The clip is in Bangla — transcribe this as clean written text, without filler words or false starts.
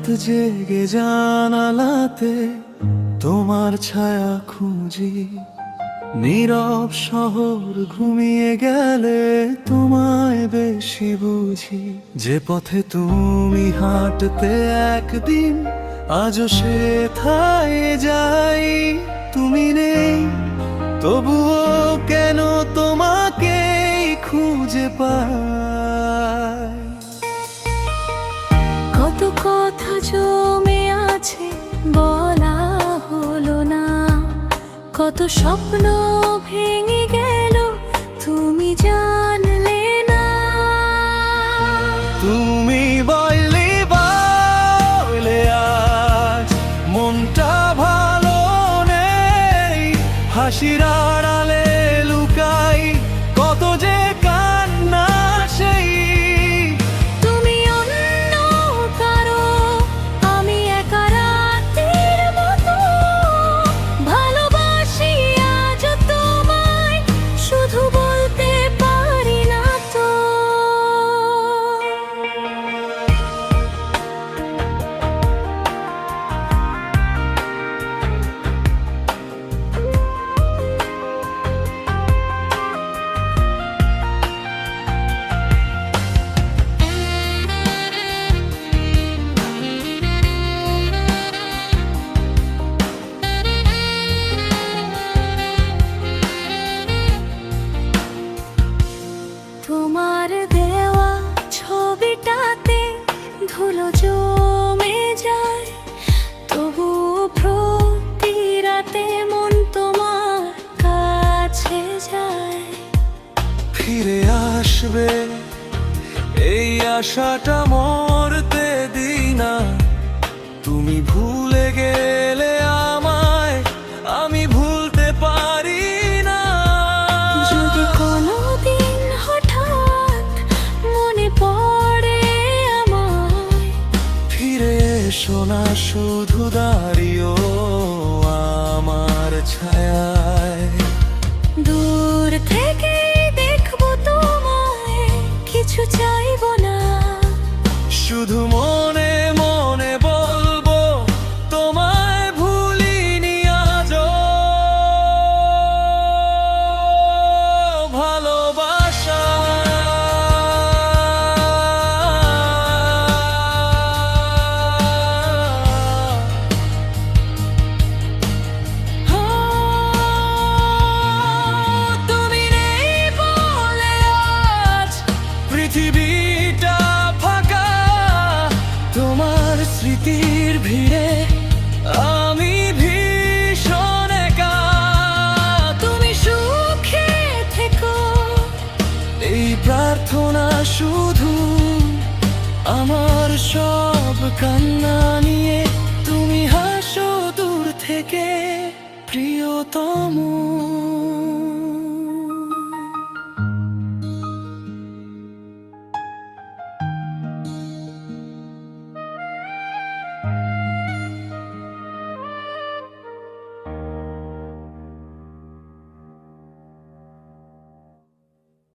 রাত জেগে জানালাতে তোমার ছায়া খুঁজি, নীরব শহর ঘুমিয়ে গেলে তোমায় বেশি বুঝি। যে পথে তুমি হাঁটতে একদিন, আজও সেথায় যাই। তুমি নেই তবুও কেন তোমাকেই খুঁজে পাই। কত কথা জমে আছে বলা হলো না, কত স্বপ্ন ভেঙে গেল তুমি জানলে না। তুমি বললে বলে আজ মনটা ভালো নেই, হাসির আড়ালে লুকাই কত যে কান্না সেই। তুমি অন্য কারো, আমি একা রাতের মতো ভালোবাসি আজ তোমায়, শুধু বলতে পারি না তো। তোমার দেওয়া ছবিটাতে ধুলো জমে যায়, তবু প্রতি রাতে মন তোমার কাছে যায়। ফিরে আসবে এই আশাটা মরতে দিনা। তুমি ভুলে গেলে আমায়, আমি ভুলতে পারি না। যদি কোনোদিন হঠাৎ মনে পড়ে আমায়, ফিরে এসো না শুধু দাঁড়িয়েও আমার ছায়ায়। দূর থেকে দেখবো তোমায়, কিছু চাইবো না, শুধু মনে মনে বলবো তোমায় ভুলিনি আজও। ভালোবাসা তুমি নেই বলে আজ পৃথিবীটা ফাঁকা। তোমার স্মৃতির ভিড়ে আমি ভীষণ একা। তুমি সুখে থেকো, এই প্রার্থনা শুধু আমার সব কান্না নিয়ে। তুমি হাসো দূর থেকে প্রিয়তম।